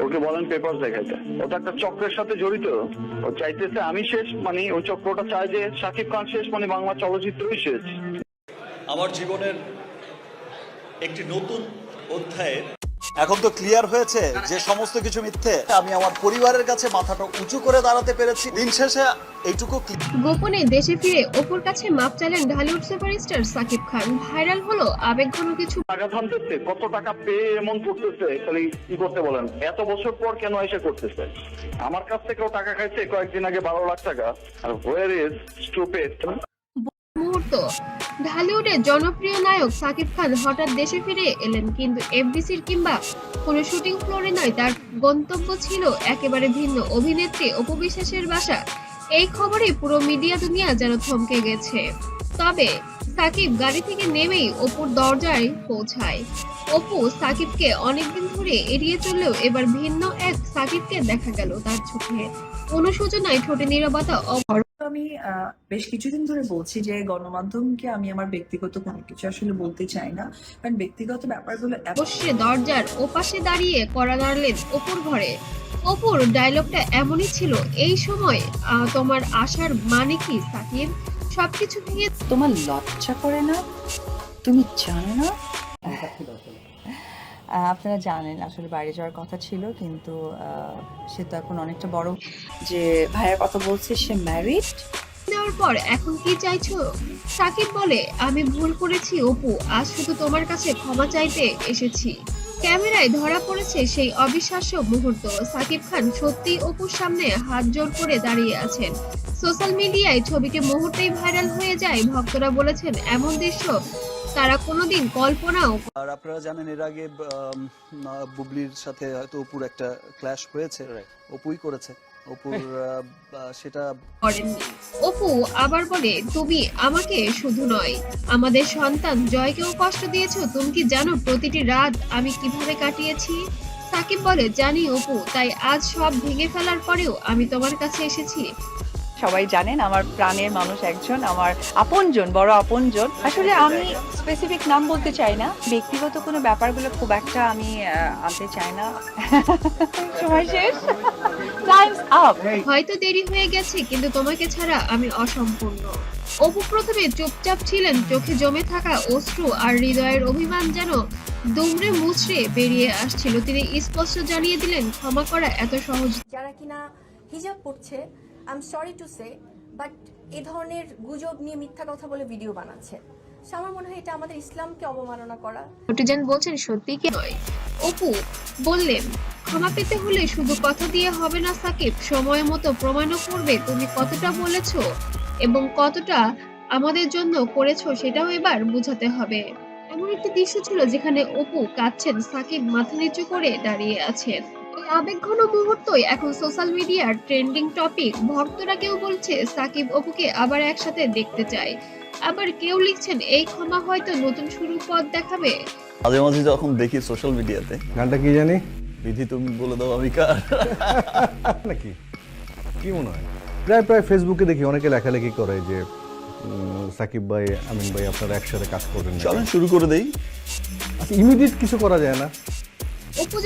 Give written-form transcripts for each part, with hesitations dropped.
ওকে বলেন পেপার দেখাইতে। ওটা একটা চক্রের সাথে জড়িত। ও চাইতেছে আমি শেষ, মানে ওই চক্রটা চায় যে শাকিব খান শেষ, মানে বাংলা চলচ্চিত্রই শেষ। আমার জীবনের একটি নতুন অধ্যায়ে এখন তো ক্লিয়ার হয়েছে যে সমস্ত কিছু মিথ্যে। আমি আমার পরিবারের কাছে মাথাটা উঁচু করে দাঁড়াতে পেরেছি। দিন শেষে এইটুকু। গোপনে দেশে ফিরে অপুর কাছে মাপ চাইলেন ঢালিউড সুপারস্টার সাকিব খান। ভাইরাল হলো আবেগঘন কিছু। টাকা ধানতেছে, কত টাকা পেয়ে এমন করতেছে, খালি কি করতে বলেন? এত বছর পর কেন এসে করতেছে? আমার কাছ থেকেও টাকা খাইছে কয়েকদিন আগে 12 লাখ টাকা। আর হোয়ার ইজ স্টুপিড মুহূর্ত। ঢালিউডের জনপ্রিয় নায়ক সাকিব খান হঠাৎ দেশে ফিরে এলেন, কিন্তু এফডিসির কিংবা কোনো শুটিং ফ্লোরে নয়, তার গন্তব্য ছিল একেবারে ভিন্ন। অভিনেত্রী অপু বিশ্বাসের বাসা। এই খবরে পুরো মিডিয়া দুনিয়া যেন থমকে গেছে। তবে সাকিব গাড়ি থেকে নেমেই অপুর দরজায় পৌঁছায়। অপু সাকিবকে অনেকদিন ধরে এড়িয়ে চললেও এবার ভিন্ন এক সাকিবকে দেখা গেল তার চোখে। অনুশোচনায় ঠোঁটে নীরবতা। আমি বেশ কিছুদিন ধরে বলছি যে গণমাধ্যমকে আমি আমার ব্যক্তিগত কোনো কিছু আসলে বলতে চাই না, কারণ ব্যক্তিগত ব্যাপারগুলো অবশ্যই দরজার ওপাশে দাঁড়িয়ে কড়া নাড়লেন অপুর ঘরে। অপুর ডায়লগটা এমনই ছিল, এই সময় তোমার আসার মানে কি সাকিব? সবকিছু ভেঙে তোমার লজ্জা করে না? তুমি জানো না? আপনারা জানেন আসলে বাইরে যাওয়ার কথা ছিল, কিন্তু সে তো এখন অনেকটা বড়। যে ভাইয়ের কথা বলছে, সে ম্যারিড। দেওয়ার পর এখন কি চাইছো? সাকিব বলে, আমি ভুল করেছি অপু, আজ শুধু তোমার কাছে ক্ষমা চাইতে এসেছি। ক্যামেরায় ধরা পড়েছে সেই অবিশ্বাস্য মুহূর্ত। সাকিব খান সত্যি অপুর সামনে হাত জোর করে দাঁড়িয়ে আছেন। সোশ্যাল মিডিয়ায় ছবিটি মুহূর্তেই ভাইরাল হয়ে যায়। ভক্তরা বলেছেন এমন দৃশ্য তারা কোনোদিন কল্পনাও। আর আপনারা জানেন এর আগে বুবলির সাথে হয়তো অপুর একটা ক্ল্যাশ হয়েছে, অপুই করেছে। অপুর সেটা করেননি। অপু আবার বলে, তুমি আমাকে শুধু নয়, আমাদের সন্তান জয়কেও কষ্ট দিয়েছো। তুমি কি জানো প্রতিটি রাত আমি কিভাবে কাটিয়েছি? সাকিব বলে, জানি অপু, তাই আজ সব ভেঙে ফেলার পরেও আমি তোমার কাছে এসেছি। সবাই জানেন আমার প্রাণের মানুষ একজন, আমার আপনজন, বড় আপনজন। আসলে আমি স্পেসিফিক নাম বলতে চাই না, ব্যক্তিগত কোনো ব্যাপারগুলো খুব একটা আমি আনতে চাই না। সময় শেষ, টাইমস আপ। হয়তো দেরি হয়ে গেছে, কিন্তু তোমাকে ছাড়া আমি অসম্পূর্ণ। অপু প্রথমে চুপচাপ ছিলেন, চোখে জমে থাকা অশ্রু আর হৃদয়ের অভিমান যেন দুমড়ে মুচড়ে বেরিয়ে আসছিল। তিনি স্পষ্ট জানিয়ে দিলেন, ক্ষমা করা এত সহজ। যারা কিনা হিজাব পড়ছে, I am sorry to say, but এই ধরনের গুজব নিয়ে মিথ্যা কথা বলে ভিডিও বানাচ্ছে, আমার মনে হয় এটা আমাদের ইসলামকে অবমাননা করা। নটিজান বলছেন সত্যি কি নয়। অপু বললেন, ক্ষমা পেতে হলে শুধু কথা দিয়ে হবে না সাকিব, সময় মতো প্রমাণও করবে তুমি কতটা বলেছো এবং কতটা আমাদের জন্য করেছো, সেটাও এবার বোঝাতে হবে। এমন একটি দৃশ্য ছিল যেখানে অপু কাঁদছেন, সাকিব মাথা নিচু করে দাঁড়িয়ে আছেন। এই আবেগঘন মুহূর্তই এখন সোশ্যাল মিডিয়ার ট্রেন্ডিং টপিক। ভক্তরা কেউ বলছে সাকিব অপুকে আবার একসাথে দেখতে চায়, আবার কেউ লিখছেন এই ক্ষমা হয়তো নতুন শুরুর পথ দেখাবে। মাঝে মাঝে যখন দেখি সোশ্যাল মিডিয়াতে, গানটা কি জানি, বিধি তুমি বলে দাও আমি কার, নাকি কি মনে হয়? প্রায় প্রায় ফেসবুকে দেখি অনেকে লেখালেখি করে যে সাকিব ভাই, আমিন ভাই আপনারা একসাথে কাজ করবেন। চলেন শুরু করে দেই। আচ্ছা, ইমিডিয়েট কিছু করা যায় না? অপু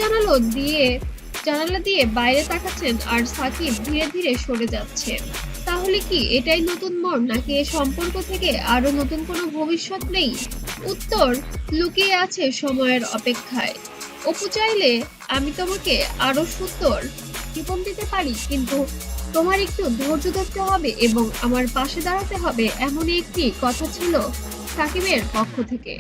জানালা দিয়ে বাইরে তাকাচ্ছেন আর সাকিব ধীরে ধীরে সরে যাচ্ছেন। তাহলে কি এটাই নতুন মোড়, নাকি এই সম্পর্ক থেকে আরো নতুন কোনো ভবিষ্যৎ নেই? উত্তর লুকিয়ে আছে সময়ের অপেক্ষায়। অপু চাইলে আমি তোমাকে আরো সুন্দর জীবন দিতে পারি, কিন্তু তোমার একটু ধৈর্য ধরতে হবে এবং আমার পাশে দাঁড়াতে হবে, এমনই একটি কথা ছিল সাকিবের পক্ষ থেকে।